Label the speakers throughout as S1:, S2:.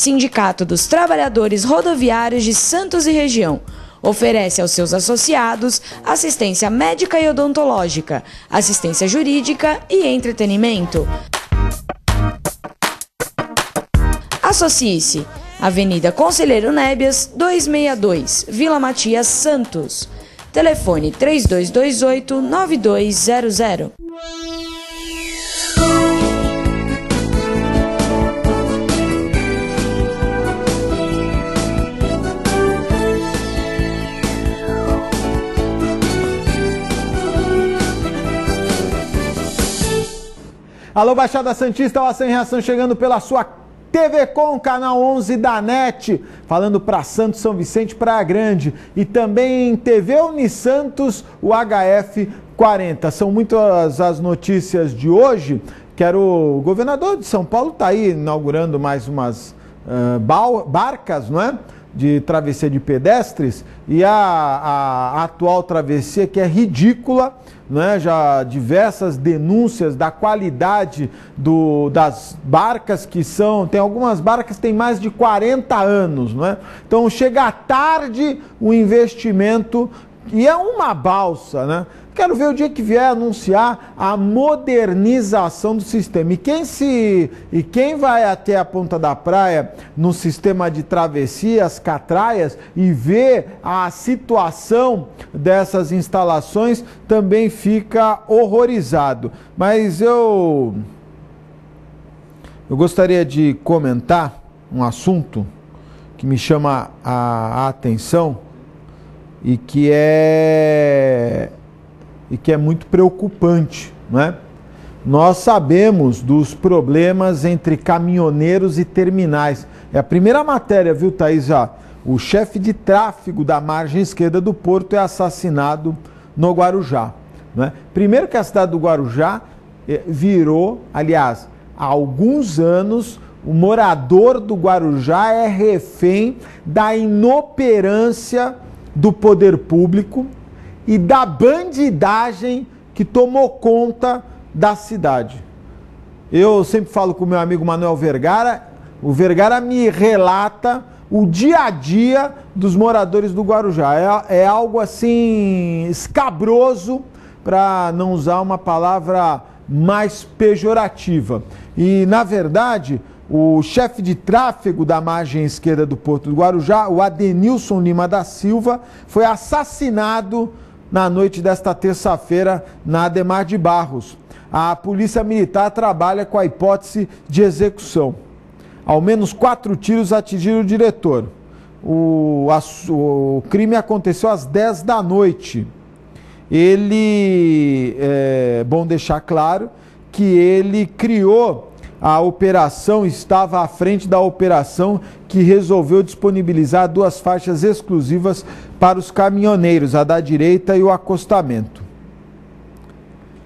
S1: Sindicato dos Trabalhadores Rodoviários de Santos e Região. Oferece aos seus associados assistência médica e odontológica, assistência jurídica e entretenimento. Associe-se. Avenida Conselheiro Nébias, 262, Vila Matias, Santos. Telefone 3228-9200.
S2: Alô, Baixada Santista, o Sem Reação chegando pela sua TV Com, canal 11 da NET, falando para Santos, São Vicente, Praia Grande, e também TV Unisantos, o HF 40. São muitas as notícias de hoje. O governador de São Paulo está aí inaugurando mais umas barcas, não é? De travessia de pedestres, e a atual travessia, que é ridícula, né? Já diversas denúncias da qualidade das barcas, que tem algumas barcas que têm mais de 40 anos, não é? Então chega tarde o investimento, e é uma balsa, né? Quero ver o dia que vier anunciar a modernização do sistema. E quem vai até a Ponta da Praia no sistema de travessias, catraias, e ver a situação dessas instalações, também fica horrorizado. Mas eu gostaria de comentar um assunto que me chama a atenção e que é muito preocupante, não é? Nós sabemos dos problemas entre caminhoneiros e terminais. É a primeira matéria, viu, Thaís? O chefe de tráfego da margem esquerda do Porto é assassinado no Guarujá, não é? Primeiro que a cidade do Guarujá virou, aliás, há alguns anos, o morador do Guarujá é refém da inoperância do poder público e da bandidagem que tomou conta da cidade. Eu sempre falo com o meu amigo Manuel Vergara, o Vergara me relata o dia a dia dos moradores do Guarujá. É algo assim escabroso, para não usar uma palavra mais pejorativa. E, na verdade, o chefe de tráfego da margem esquerda do Porto do Guarujá, o Adenilson Lima da Silva, foi assassinado na noite desta terça-feira na Ademar de Barros. A Polícia Militar trabalha com a hipótese de execução. Ao menos 4 tiros atingiram o diretor. O crime aconteceu às 10 da noite. Bom deixar claro que ele criou a operação, estava à frente da operação que resolveu disponibilizar 2 faixas exclusivas para os caminhoneiros, a da direita e o acostamento.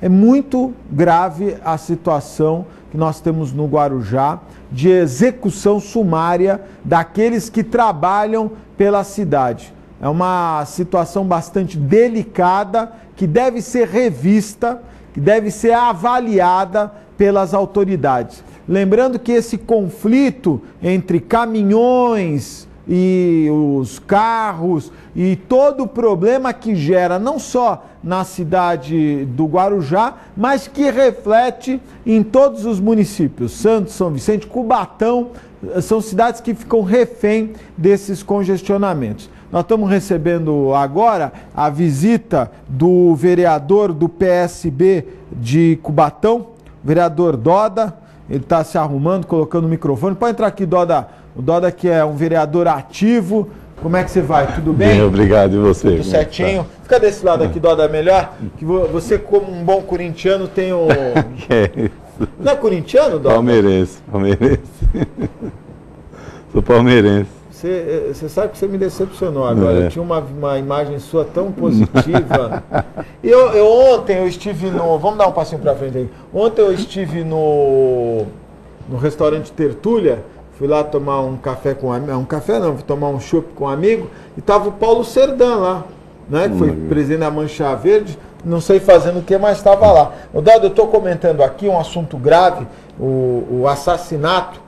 S2: É muito grave a situação que nós temos no Guarujá de execução sumária daqueles que trabalham pela cidade. É uma situação bastante delicada que deve ser revista, que deve ser avaliada pelas autoridades. Lembrando que esse conflito entre caminhões e os carros e todo o problema que gera não só na cidade do Guarujá, mas que reflete em todos os municípios. Santos, São Vicente, Cubatão, são cidades que ficam refém desses congestionamentos. Nós estamos recebendo agora a visita do vereador do PSB de Cubatão, vereador Doda. Ele está se arrumando, colocando o microfone. Pode entrar aqui, Doda. O Doda, que é um vereador ativo. Como é que você vai? Tudo bem?
S3: Bem, obrigado. E você?
S2: Tudo certinho. Tá? Fica desse lado aqui, Doda, melhor. Que você, como um bom corintiano, tem o...
S3: Que é isso?
S2: Não é corintiano, Doda?
S3: Palmeirense. Sou palmeirense.
S2: Você sabe que você me decepcionou agora. Eu tinha uma imagem sua tão positiva. Ontem eu estive no... Vamos dar um passinho pra frente aí. Ontem eu estive no restaurante Tertúlia. Fui lá tomar um café com um café não, fui tomar um chopp com um amigo. E tava o Paulo Serdã lá, né? Que foi presidente da Mancha Verde. Não sei fazendo o que, mas estava lá. Dado, eu estou comentando aqui um assunto grave, o assassinato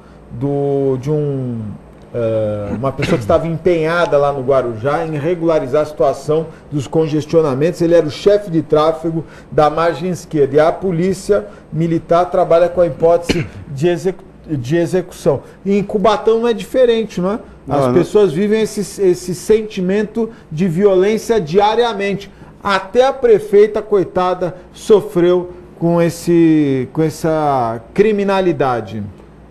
S2: uma pessoa que estava empenhada lá no Guarujá em regularizar a situação dos congestionamentos. Ele era o chefe de tráfego da margem esquerda. E a polícia militar trabalha com a hipótese de execução. E em Cubatão não é diferente, não é? As pessoas vivem esse sentimento de violência diariamente. Até a prefeita, coitada, sofreu com essa criminalidade.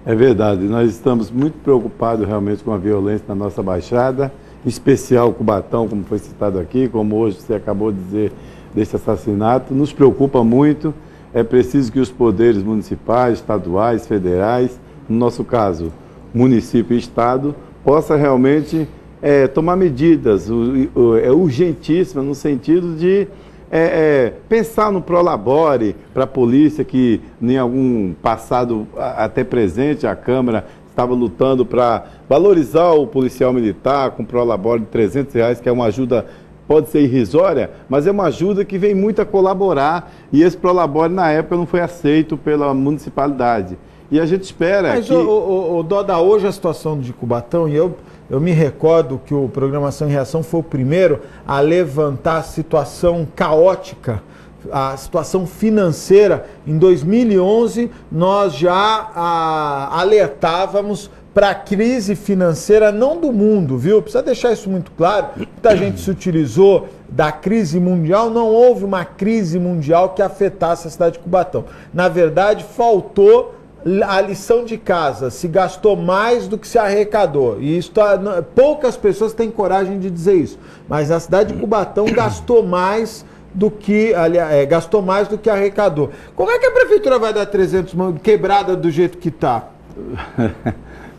S3: É verdade, nós estamos muito preocupados realmente com a violência na nossa Baixada, em especial Cubatão, como foi citado aqui, como hoje você acabou de dizer desse assassinato, nos preocupa muito. É preciso que os poderes municipais, estaduais, federais, no nosso caso, município e estado, possa realmente tomar medidas urgentíssimas no sentido de pensar no Prolabore para a polícia, que em algum passado até presente a Câmara estava lutando para valorizar o policial militar com Prolabore de R$300, que é uma ajuda, pode ser irrisória, mas é uma ajuda que vem muito a colaborar, e esse Prolabore na época não foi aceito pela municipalidade. E a gente espera
S2: mas
S3: que...
S2: o Doda, hoje a situação de Cubatão, e eu me recordo que o Programação em Reação foi o primeiro a levantar a situação caótica, a situação financeira. Em 2011, nós já alertávamos para a crise financeira, não do mundo, viu? Precisa deixar isso muito claro. Muita gente se utilizou da crise mundial, não houve uma crise mundial que afetasse a cidade de Cubatão. Na verdade, faltou a lição de casa, se gastou mais do que se arrecadou. E isso poucas pessoas têm coragem de dizer isso. Mas a cidade de Cubatão gastou mais do que arrecadou. Como é que a prefeitura vai dar 300 mil quebrada do jeito que está?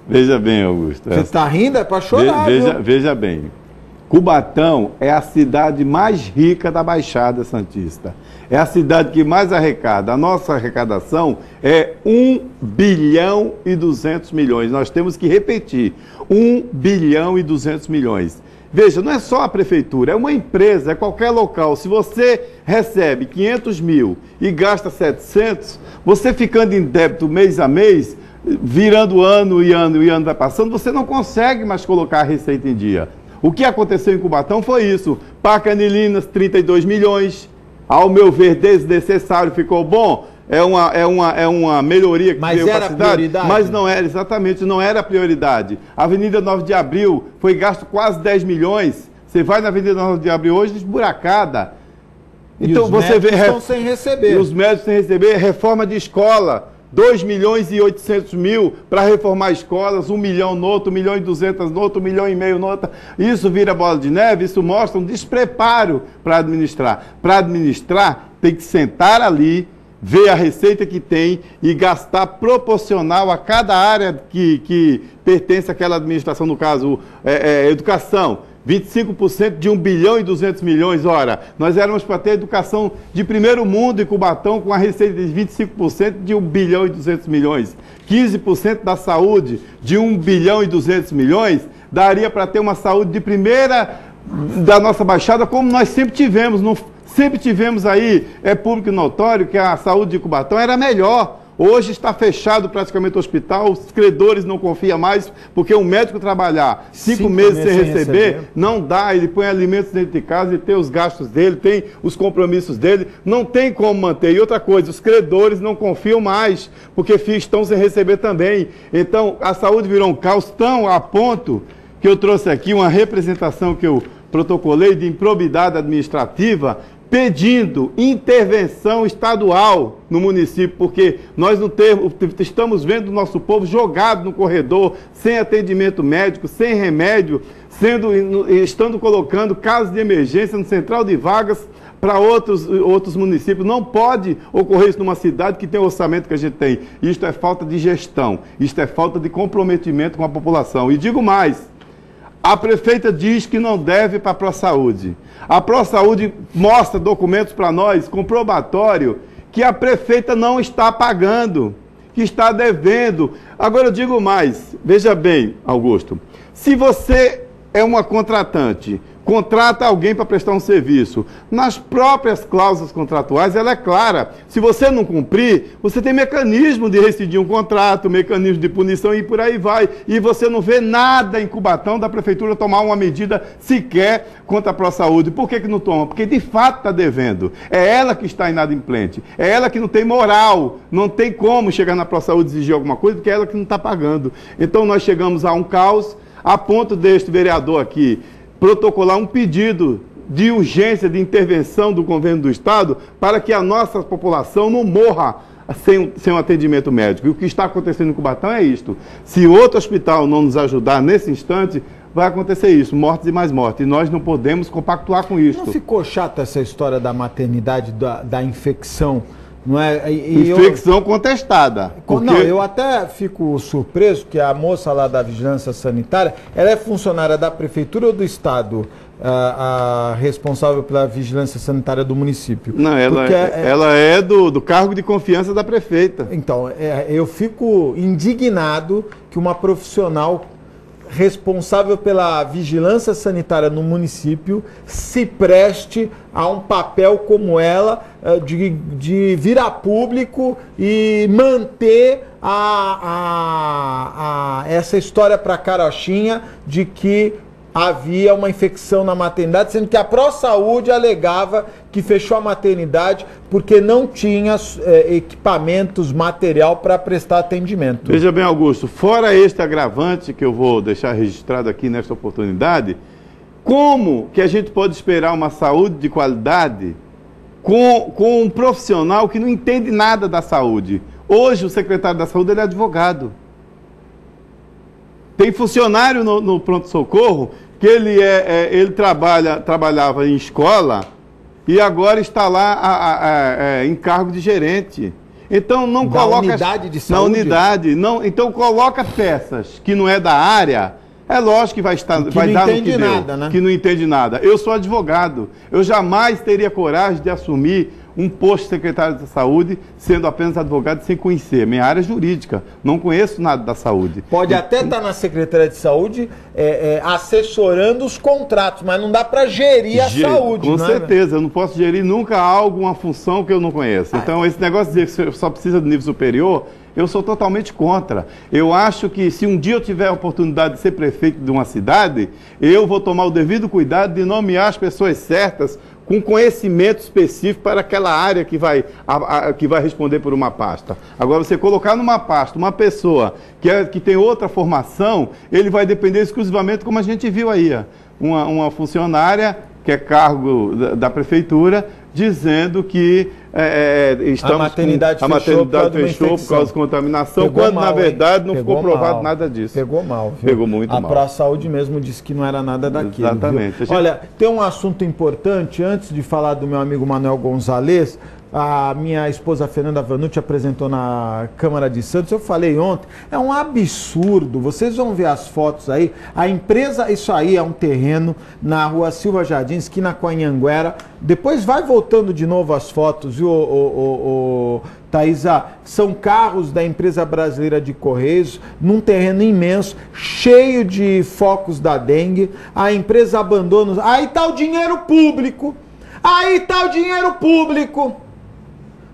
S3: Veja bem, Augusto.
S2: Você está rindo? É para chorar.
S3: Veja bem. Cubatão é a cidade mais rica da Baixada Santista. É a cidade que mais arrecada. A nossa arrecadação é 1 bilhão e 200 milhões. Nós temos que repetir, 1 bilhão e 200 milhões. Veja, não é só a prefeitura, é uma empresa, é qualquer local. Se você recebe 500 mil e gasta 700, você ficando em débito mês a mês, virando ano e ano vai passando, você não consegue mais colocar a receita em dia. O que aconteceu em Cubatão foi isso. Parque Anilinas, 32 milhões. Ao meu ver, desnecessário, ficou bom. É uma melhoria que veio para a cidade. Prioridade? Mas não era, exatamente, não era a prioridade. A Avenida 9 de Abril foi gasto quase 10 milhões. Você vai na Avenida 9 de Abril hoje, esburacada. Então você vê.
S2: Estão sem receber.
S3: E os médicos sem receber, reforma de escola. 2 milhões e 800 mil para reformar escolas, 1 milhão no outro, 1 milhão e 200 no outro, 1 milhão e meio no outro. Isso vira bola de neve, isso mostra um despreparo para administrar. Para administrar, tem que sentar ali, ver a receita que tem e gastar proporcional a cada área que pertence àquela administração, no caso, educação. 25% de 1 bilhão e 200 milhões. Ora, nós éramos para ter educação de primeiro mundo em Cubatão com a receita de 25% de 1 bilhão e 200 milhões. 15% da saúde de 1 bilhão e 200 milhões daria para ter uma saúde de primeira da nossa Baixada, como nós sempre tivemos. Sempre tivemos aí, é público e notório, que a saúde de Cubatão era melhor. Hoje está fechado praticamente o hospital, os credores não confiam mais, porque um médico trabalhar 5 meses sem receber, não dá, ele põe alimentos dentro de casa, ele tem os gastos dele, tem os compromissos dele, não tem como manter. E outra coisa, os credores não confiam mais, porque estão sem receber também. Então, a saúde virou um caos tão a ponto que eu trouxe aqui uma representação que eu protocolei de improbidade administrativa, pedindo intervenção estadual no município, porque nós estamos vendo o nosso povo jogado no corredor, sem atendimento médico, sem remédio, estando colocando casos de emergência no central de vagas para outros municípios. Não pode ocorrer isso numa cidade que tem o orçamento que a gente tem. Isto é falta de gestão, isto é falta de comprometimento com a população. E digo mais, a prefeita diz que não deve para a ProSaúde. A ProSaúde mostra documentos para nós, comprobatório, que a prefeita não está pagando, que está devendo. Agora eu digo mais, veja bem, Augusto, se você é uma contratante contrata alguém para prestar um serviço. Nas próprias cláusulas contratuais, ela é clara. Se você não cumprir, você tem mecanismo de rescindir um contrato, mecanismo de punição e por aí vai. E você não vê nada em Cubatão da prefeitura tomar uma medida sequer contra a ProSaúde. Por que não toma? Porque de fato está devendo. É ela que está inadimplente. É ela que não tem moral. Não tem como chegar na ProSaúde e exigir alguma coisa, porque é ela que não está pagando. Então nós chegamos a um caos, a ponto deste vereador aqui protocolar um pedido de urgência de intervenção do governo do Estado para que a nossa população não morra sem um atendimento médico. E o que está acontecendo em Cubatão é isto. Se outro hospital não nos ajudar nesse instante, vai acontecer isso, mortes e mais mortes. E nós não podemos compactuar com isso.
S2: Não ficou chata essa história da maternidade, da infecção? Não é?
S3: Infecção contestada.
S2: Porque... Não, eu até fico surpreso que a moça lá da Vigilância Sanitária, ela é funcionária da Prefeitura ou do Estado? A responsável pela Vigilância Sanitária do município?
S3: Não, ela é do cargo de confiança da prefeita.
S2: Então, eu fico indignado que uma profissional responsável pela vigilância sanitária no município se preste a um papel como ela, de vir a público e manter essa história para a carochinha de que havia uma infecção na maternidade, sendo que a ProSaúde alegava que fechou a maternidade porque não tinha equipamentos, material para prestar atendimento.
S3: Veja bem, Augusto, fora este agravante que eu vou deixar registrado aqui nesta oportunidade, como que a gente pode esperar uma saúde de qualidade com um profissional que não entende nada da saúde? Hoje o secretário da Saúde ele é advogado. Tem funcionário no pronto-socorro que ele trabalhava em escola e agora está lá em cargo de gerente. Então não
S2: da
S3: coloca...
S2: unidade de saúde?
S3: Na unidade. Não, então coloca peças que não é da área. É lógico que vai dar no que deu. Que não entende nada. Eu sou advogado. Eu jamais teria coragem de assumir um posto de secretário de saúde, sendo apenas advogado sem conhecer. Minha área é jurídica, não conheço nada da saúde.
S2: Pode até estar na Secretaria de Saúde assessorando os contratos, mas não dá para gerir a saúde.
S3: Com certeza, eu não posso gerir nunca algo, uma função que eu não conheço. Então, esse negócio de dizer que só precisa do nível superior, eu sou totalmente contra. Eu acho que se um dia eu tiver a oportunidade de ser prefeito de uma cidade, eu vou tomar o devido cuidado de nomear as pessoas certas, com conhecimento específico para aquela área que vai responder por uma pasta. Agora, você colocar numa pasta uma pessoa que tem outra formação, ele vai depender exclusivamente, como a gente viu aí, uma funcionária que é cargo da prefeitura, dizendo que
S2: a maternidade
S3: fechou por causa de contaminação, quando na verdade não ficou provado nada disso.
S2: Pegou mal, viu?
S3: Pegou muito mal.
S2: A ProSaúde mesmo disse que não era nada daquilo.
S3: Exatamente.
S2: Olha, tem um assunto importante, antes de falar do meu amigo Manuel Gonzalez. A minha esposa Fernanda Vanucci apresentou na Câmara de Santos, eu falei ontem, é um absurdo, vocês vão ver as fotos aí, a empresa, isso aí é um terreno na rua Silva Jardim, esquina com a Anhanguera, depois vai voltando de novo as fotos, viu, Thaisa? São carros da empresa brasileira de Correios, num terreno imenso, cheio de focos da dengue, a empresa abandona, aí tá o dinheiro público,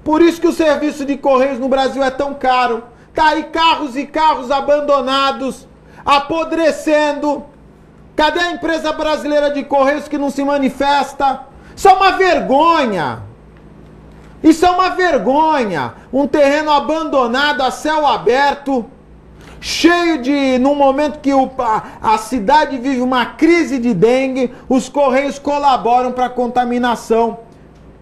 S2: Por isso que o serviço de Correios no Brasil é tão caro. Tá aí carros e carros abandonados, apodrecendo. Cadê a empresa brasileira de Correios que não se manifesta? Isso é uma vergonha. Isso é uma vergonha. Um terreno abandonado a céu aberto, cheio de... Num momento que a cidade vive uma crise de dengue, os Correios colaboram para a contaminação.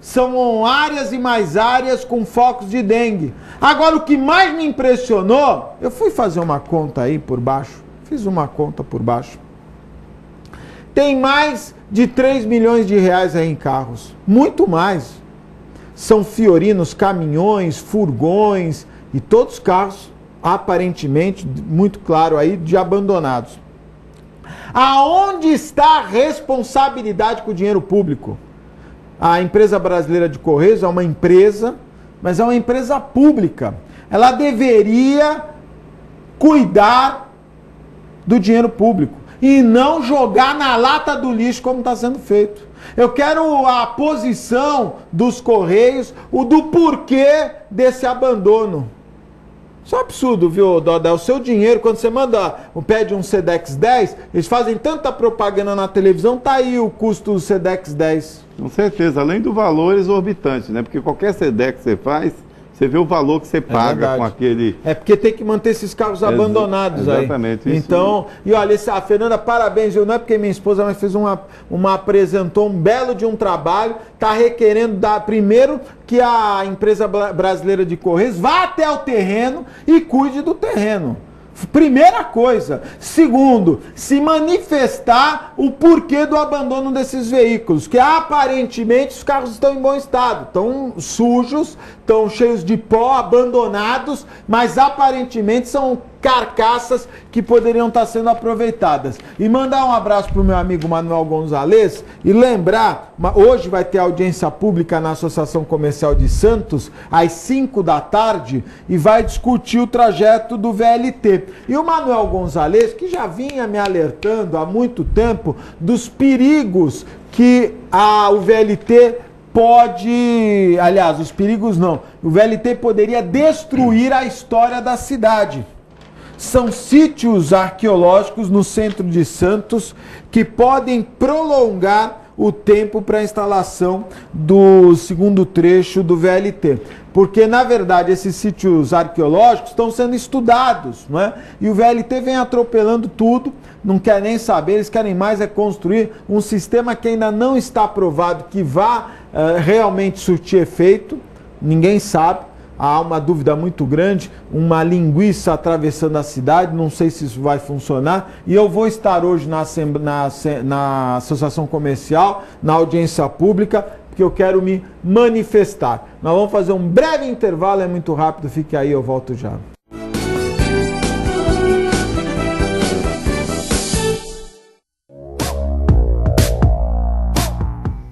S2: São áreas e mais áreas com focos de dengue. Agora, o que mais me impressionou, eu fui fazer uma conta aí por baixo, fiz uma conta por baixo. Tem mais de 3 milhões de reais aí em carros, muito mais. São fiorinos, caminhões, furgões e todos os carros, aparentemente, muito claro aí, de abandonados. Aonde está a responsabilidade com o dinheiro público? A empresa brasileira de Correios é uma empresa, mas é uma empresa pública. Ela deveria cuidar do dinheiro público. e não jogar na lata do lixo como está sendo feito. Eu quero a posição dos Correios, o do porquê desse abandono. Isso é um absurdo, viu, Doda? É o seu dinheiro, quando você pede um Sedex 10, eles fazem tanta propaganda na televisão, tá aí o custo do Sedex 10.
S3: Com certeza, além do valor exorbitante, né? Porque qualquer Sedex que você faz, você vê o valor que você paga com aquele...
S2: É porque tem que manter esses carros abandonados aí.
S3: Exatamente. Isso.
S2: Então, e olha, a Fernanda, parabéns, não é porque minha esposa mas fez apresentou um belo de um trabalho, tá requerendo primeiro que a empresa brasileira de Correios vá até o terreno e cuide do terreno. Primeira coisa. Segundo, se manifestar o porquê do abandono desses veículos, que aparentemente os carros estão em bom estado, estão sujos, estão cheios de pó, abandonados, mas aparentemente são carcaças que poderiam estar sendo aproveitadas. E mandar um abraço para o meu amigo Manuel Gonzalez e lembrar, hoje vai ter audiência pública na Associação Comercial de Santos, às 5 da tarde, e vai discutir o trajeto do VLT. E o Manuel Gonzalez, que já vinha me alertando há muito tempo dos perigos que o VLT pode... Aliás, os perigos não. O VLT poderia destruir a história da cidade. São sítios arqueológicos no centro de Santos que podem prolongar o tempo para a instalação do segundo trecho do VLT. Porque, na verdade, esses sítios arqueológicos estão sendo estudados, não é? E o VLT vem atropelando tudo, não quer nem saber, eles querem mais é construir um sistema que ainda não está provado que vá realmente surtir efeito, ninguém sabe. Há uma dúvida muito grande, uma linguiça atravessando a cidade, não sei se isso vai funcionar. E eu vou estar hoje na Associação Comercial, na audiência pública, porque eu quero me manifestar. Nós vamos fazer um breve intervalo, é muito rápido, fique aí, eu volto já.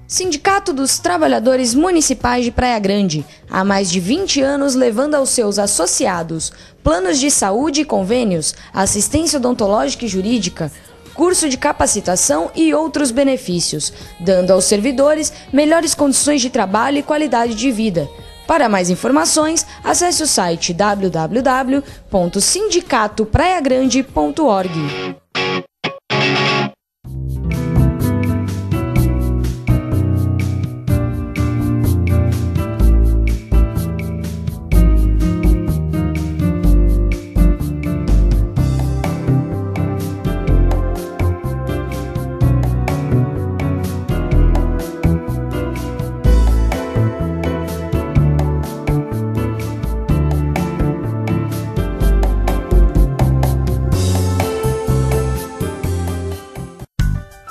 S1: Sindicato dos Trabalhadores Municipais de Praia Grande, há mais de 20 anos levando aos seus associados planos de saúde e convênios, assistência odontológica e jurídica, curso de capacitação e outros benefícios, dando aos servidores melhores condições de trabalho e qualidade de vida. Para mais informações, acesse o site www.sindicatopraiagrande.org.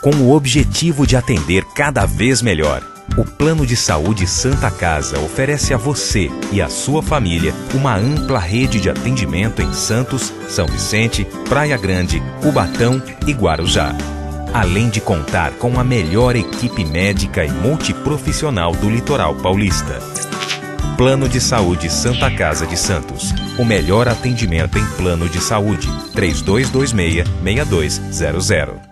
S4: Com o objetivo de atender cada vez melhor, o Plano de Saúde Santa Casa oferece a você e a sua família uma ampla rede de atendimento em Santos, São Vicente, Praia Grande, Cubatão e Guarujá. Além de contar com a melhor equipe médica e multiprofissional do litoral paulista. Plano de Saúde Santa Casa de Santos. O melhor atendimento em plano de saúde. 3226-6200.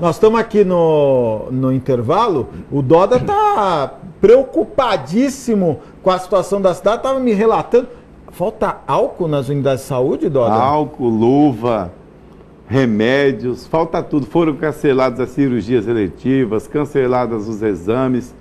S2: Nós estamos aqui no intervalo, o Doda está preocupadíssimo com a situação da cidade, estava me relatando. Falta álcool nas unidades de saúde, Doda?
S3: Álcool, luva, remédios, falta tudo. Foram canceladas as cirurgias eletivas, canceladas os exames.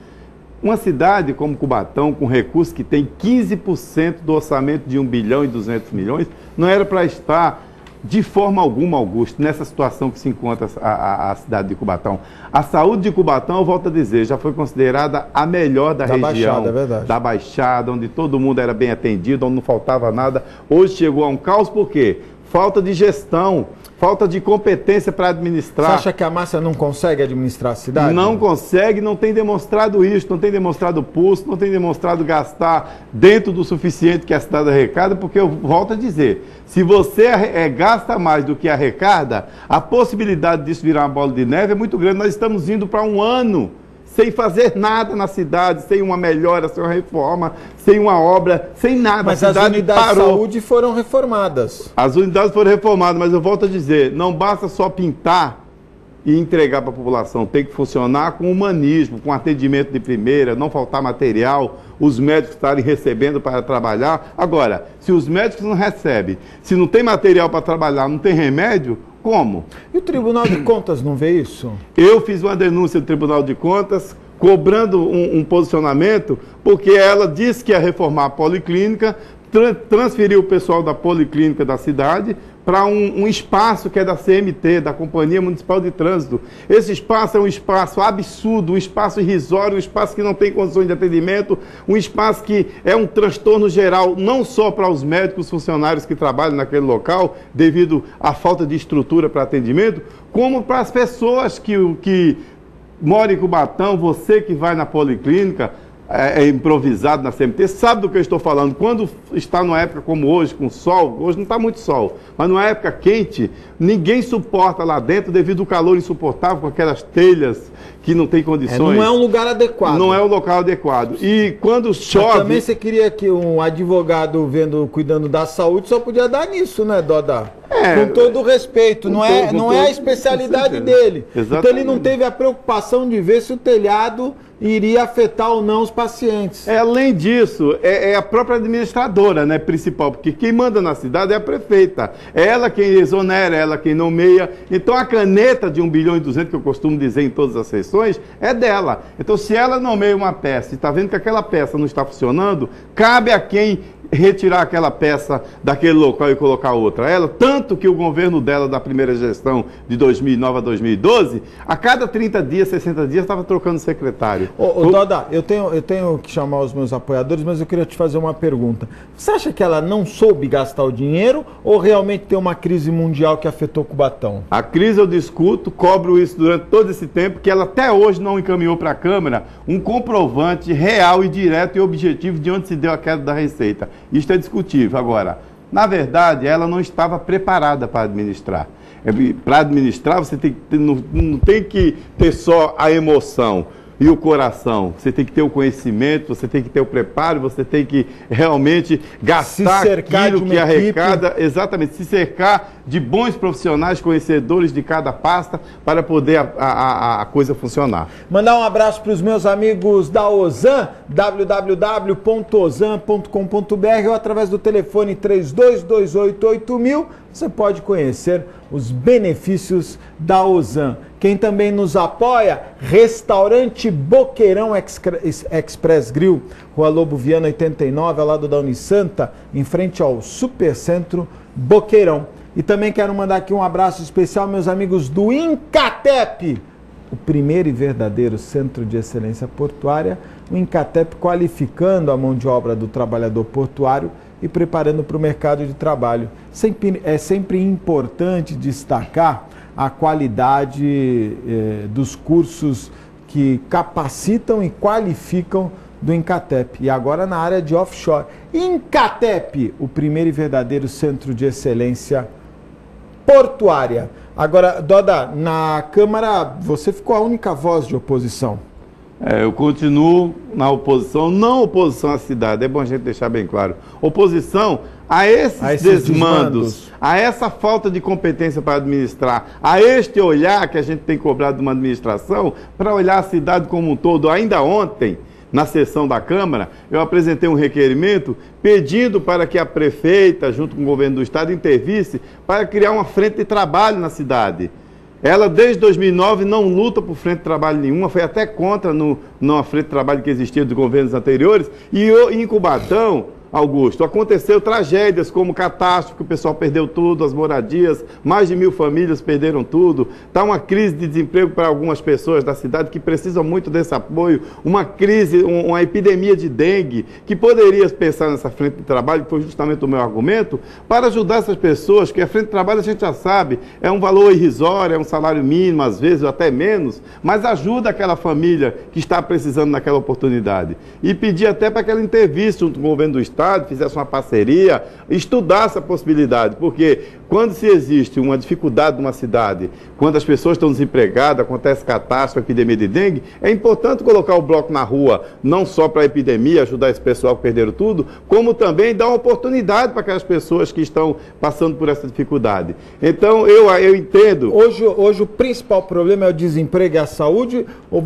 S3: Uma cidade como Cubatão, com recursos que tem 15% do orçamento de 1 bilhão e 200 milhões, não era para estar De forma alguma, Augusto, nessa situação que se encontra a cidade de Cubatão. A saúde de Cubatão, eu volto a dizer, já foi considerada a melhor da região.
S2: Baixada, é verdade.
S3: Da Baixada, onde todo mundo era bem atendido, onde não faltava nada. Hoje chegou a um caos, por quê? Falta de gestão, falta de competência para administrar.
S2: Você acha que a Márcia não consegue administrar a cidade?
S3: Não consegue, não tem demonstrado isso, não tem demonstrado pulso, não tem demonstrado gastar dentro do suficiente que a cidade arrecada, porque eu volto a dizer, se você gasta mais do que arrecada, a possibilidade disso virar uma bola de neve é muito grande. Nós estamos indo para um ano sem fazer nada na cidade, sem uma melhora, sem uma reforma, sem uma obra, sem nada.
S2: Mas as unidades de saúde foram reformadas.
S3: As unidades foram reformadas, mas eu volto a dizer, não basta só pintar e entregar para a população, tem que funcionar com humanismo, com atendimento de primeira, não faltar material, os médicos estarem recebendo para trabalhar. Agora, se os médicos não recebem, se não tem material para trabalhar, não tem remédio, como?
S2: E o Tribunal de Contas não vê isso?
S3: Eu fiz uma denúncia do Tribunal de Contas, cobrando um posicionamento, porque ela disse que ia reformar a policlínica, transferiu o pessoal da policlínica da cidade para um espaço que é da CMT, da Companhia Municipal de Trânsito. Esse espaço é um espaço absurdo, um espaço irrisório, um espaço que não tem condições de atendimento, um espaço que é um transtorno geral, não só para os médicos funcionários que trabalham naquele local, devido à falta de estrutura para atendimento, como para as pessoas que moram em Cubatão, você que vai na policlínica, é improvisado na CMT, sabe do que eu estou falando. Quando está numa época como hoje, com sol, hoje não está muito sol, mas numa época quente, ninguém suporta lá dentro devido ao calor insuportável, com aquelas telhas que não tem condições.
S2: Não é um lugar adequado.
S3: Não é um local adequado. E quando chove...
S2: Mas também você queria que um advogado cuidando da saúde só podia dar nisso, né, Dodá? Com todo o respeito, não é a especialidade dele.
S3: Exatamente.
S2: Então ele não teve a preocupação de ver se o telhado iria afetar ou não os pacientes.
S3: Além disso, é a própria administradora, né, principal, porque quem manda na cidade é a prefeita. É ela quem exonera, é ela quem nomeia. Então a caneta de 1,2 bilhão, que eu costumo dizer em todas as sessões, é dela. Então se ela nomeia uma peça e está vendo que aquela peça não está funcionando, cabe a quem retirar aquela peça daquele local e colocar outra. Ela, tanto que o governo dela, da primeira gestão de 2009 a 2012, a cada 30 dias, 60 dias, estava trocando secretário.
S2: Dodá, eu tenho que chamar os meus apoiadores, mas eu queria te fazer uma pergunta. Você acha que ela não soube gastar o dinheiro ou realmente tem uma crise mundial que afetou Cubatão?
S3: A crise eu discuto, cobro isso durante todo esse tempo, que ela até hoje não encaminhou para a Câmara um comprovante real e direto e objetivo de onde se deu a queda da receita. Isto é discutível. Agora, na verdade, ela não estava preparada para administrar. Para administrar, você não tem que ter só a emoção e o coração. Você tem que ter o conhecimento, você tem que ter o preparo, você tem que realmente gastar aquilo que arrecada. Exatamente, se cercar de bons profissionais, conhecedores de cada pasta, para poder a coisa funcionar.
S2: Mandar um abraço para os meus amigos da Ozan, www.ozan.com.br, ou através do telefone 32288000, você pode conhecer os benefícios da Ozan. Quem também nos apoia, Restaurante Boqueirão Express Grill, Rua Lobo Viana 89, ao lado da Unisanta, em frente ao Supercentro Boqueirão. E também quero mandar aqui um abraço especial, meus amigos do Incatep, o primeiro e verdadeiro centro de excelência portuária, o Incatep qualificando a mão de obra do trabalhador portuário e preparando para o mercado de trabalho. É sempre importante destacar a qualidade dos cursos que capacitam e qualificam do Incatep. E agora na área de offshore. Incatep, o primeiro e verdadeiro centro de excelência portuária. Agora, Dodá, na Câmara você ficou a única voz de oposição.
S3: Eu continuo na oposição, não oposição à cidade, é bom a gente deixar bem claro. Oposição a esses desmandos, a essa falta de competência para administrar, a este olhar que a gente tem cobrado de uma administração para olhar a cidade como um todo. Ainda ontem, na sessão da Câmara, eu apresentei um requerimento pedindo para que a prefeita, junto com o governo do estado, intervisse para criar uma frente de trabalho na cidade. Ela, desde 2009, não luta por frente de trabalho nenhuma, foi até contra numa frente de trabalho que existia dos governos anteriores. E em Cubatão, Augusto, aconteceu tragédias como catástrofe, que o pessoal perdeu tudo, as moradias, mais de 1000 famílias perderam tudo. Está uma crise de desemprego para algumas pessoas da cidade que precisam muito desse apoio, uma crise, uma epidemia de dengue, que poderia pensar nessa frente de trabalho, que foi justamente o meu argumento, para ajudar essas pessoas, que a frente de trabalho a gente já sabe, é um valor irrisório, é um salário mínimo, às vezes até menos, mas ajuda aquela família que está precisando naquela oportunidade. E pedir até para que ela intervisse junto com o governo do Estado, fizesse uma parceria, estudasse a possibilidade, porque quando se existe uma dificuldade numa cidade, quando as pessoas estão desempregadas, acontece catástrofe, epidemia de dengue, é importante colocar o bloco na rua, não só para a epidemia, ajudar esse pessoal que perderam tudo, como também dar uma oportunidade para aquelas pessoas que estão passando por essa dificuldade. Então, eu entendo...
S2: Hoje o principal problema é o desemprego e a saúde, ou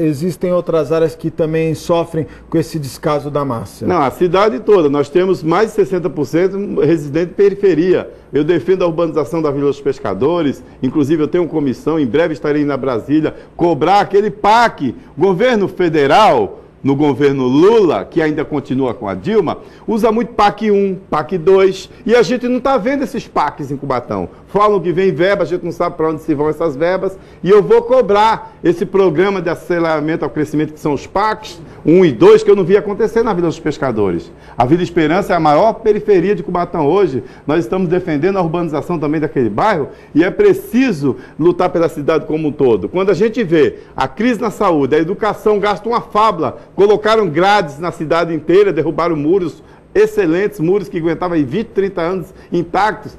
S2: existem outras áreas que também sofrem com esse descaso da massa?
S3: Não, a cidade toda. Nós temos mais de 60% residente de periferia. Eu defendo a urbanização da Vila dos Pescadores, inclusive eu tenho uma comissão, em breve estarei na Brasília, cobrar aquele PAC, governo federal, no governo Lula, que ainda continua com a Dilma, usa muito PAC 1, PAC 2, e a gente não está vendo esses PACs em Cubatão. Falam que vem verba, a gente não sabe para onde se vão essas verbas, e eu vou cobrar esse programa de aceleramento ao crescimento, que são os PACs 1 e 2, que eu não vi acontecer na Vila dos Pescadores. A Vila Esperança é a maior periferia de Cubatão hoje, nós estamos defendendo a urbanização também daquele bairro, e é preciso lutar pela cidade como um todo. Quando a gente vê a crise na saúde, a educação gasta uma fábula, colocaram grades na cidade inteira, derrubaram muros, excelentes muros que aguentavam 20, 30 anos intactos.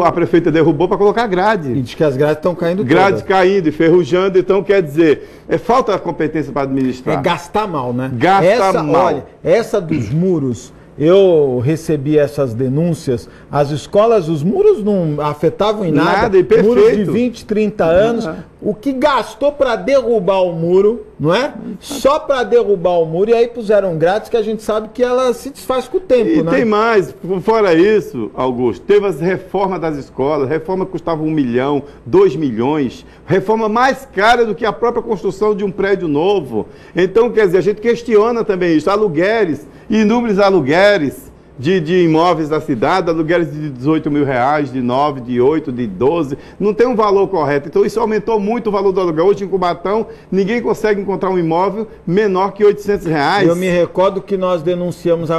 S3: A prefeita derrubou para colocar grade.
S2: E diz que as grades estão caindo
S3: Grade caindo, enferrujando, então quer dizer, falta competência para administrar.
S2: É gastar mal, né?
S3: Gasta mal.
S2: Olha, essa dos muros, eu recebi essas denúncias, as escolas, os muros não afetavam em nada,
S3: e perfeito.
S2: Muros de 20, 30 anos, o que gastou para derrubar o muro, não é? Só para derrubar o muro, e aí puseram grades que a gente sabe que ela se desfaz com o tempo,
S3: e
S2: né?
S3: Tem mais, fora isso, Augusto, teve as reformas das escolas, reforma que custava 1 milhão, 2 milhões, reforma mais cara do que a própria construção de um prédio novo. Então, quer dizer, a gente questiona também isso, aluguéis, inúmeros aluguéis de imóveis da cidade, aluguéis de 18 mil reais, de 9, de 8, de 12, não tem um valor correto. Então isso aumentou muito o valor do aluguel. Hoje em Cubatão, ninguém consegue encontrar um imóvel menor que 800 reais.
S2: Eu me recordo que nós denunciamos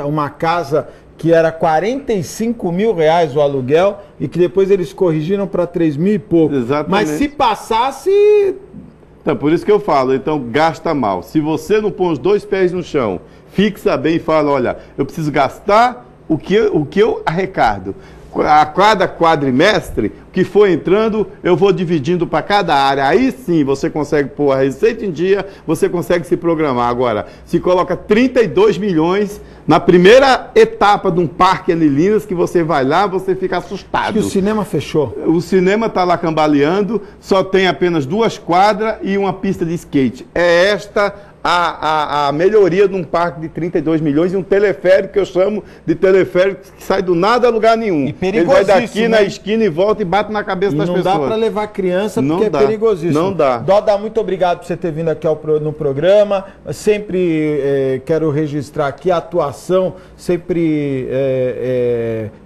S2: uma casa que era 45 mil reais o aluguel e que depois eles corrigiram para 3 mil e pouco.
S3: Exatamente.
S2: Mas se passasse...
S3: Então, por isso que eu falo, então gasta mal. Se você não põe os 2 pés no chão, fixa bem e fala, olha, eu preciso gastar o que eu arrecado. A cada quadrimestre, o que for entrando, eu vou dividindo para cada área. Aí sim você consegue pôr a receita em dia, você consegue se programar. Agora, se coloca 32 milhões na primeira etapa de um parque Anilinas, que você vai lá, você fica assustado.
S2: Acho que o cinema fechou.
S3: O cinema está lá cambaleando, só tem apenas 2 quadras e uma pista de skate. É esta a melhoria de um parque de 32 milhões e um teleférico que eu chamo de teleférico que sai do nada a lugar nenhum.
S2: E perigosíssimo.
S3: Ele vai daqui na esquina e volta e bate na cabeça das pessoas.
S2: Não dá para levar criança porque
S3: não
S2: é perigosíssimo.
S3: Não dá.
S2: Doda, muito obrigado por você ter vindo aqui no programa. Sempre quero registrar aqui a atuação sempre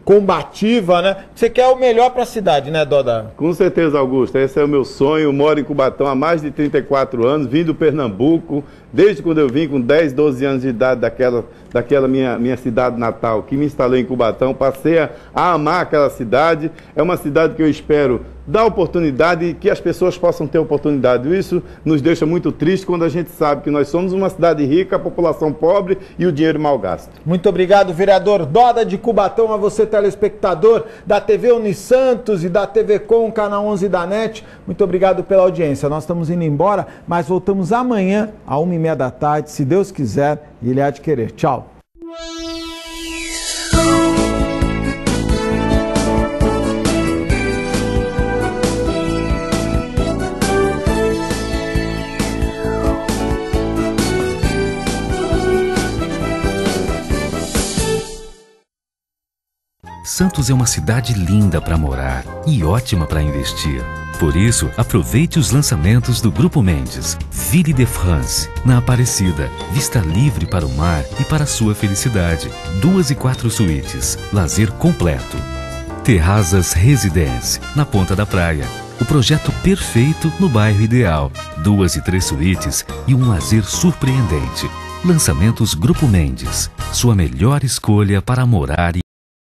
S2: combativa, né? Você quer o melhor para a cidade, né, Doda?
S3: Com certeza, Augusto. Esse é o meu sonho. Eu moro em Cubatão há mais de 34 anos, vim do Pernambuco, desde quando eu vim com 10, 12 anos de idade daquela minha cidade natal, que me instalei em Cubatão, passei a amar aquela cidade. É uma cidade que eu espero dar oportunidade, que as pessoas possam ter oportunidade. Isso nos deixa muito triste quando a gente sabe que nós somos uma cidade rica, a população pobre e o dinheiro mal gasto.
S2: Muito obrigado, vereador Doda de Cubatão, a você, telespectador da TV Unisantos e da TV Com, Canal 11 da NET. Muito obrigado pela audiência. Nós estamos indo embora, mas voltamos amanhã, às 1h30 da tarde, se Deus quiser, e Ele há de querer. Tchau.
S5: Santos é uma cidade linda para morar e ótima para investir. Por isso, aproveite os lançamentos do Grupo Mendes. Ville de France, na Aparecida. Vista livre para o mar e para a sua felicidade. 2 e 4 suítes. Lazer completo. Terrazas Residence, na Ponta da Praia. O projeto perfeito no bairro ideal. 2 e 3 suítes e um lazer surpreendente. Lançamentos Grupo Mendes. Sua melhor escolha para morar e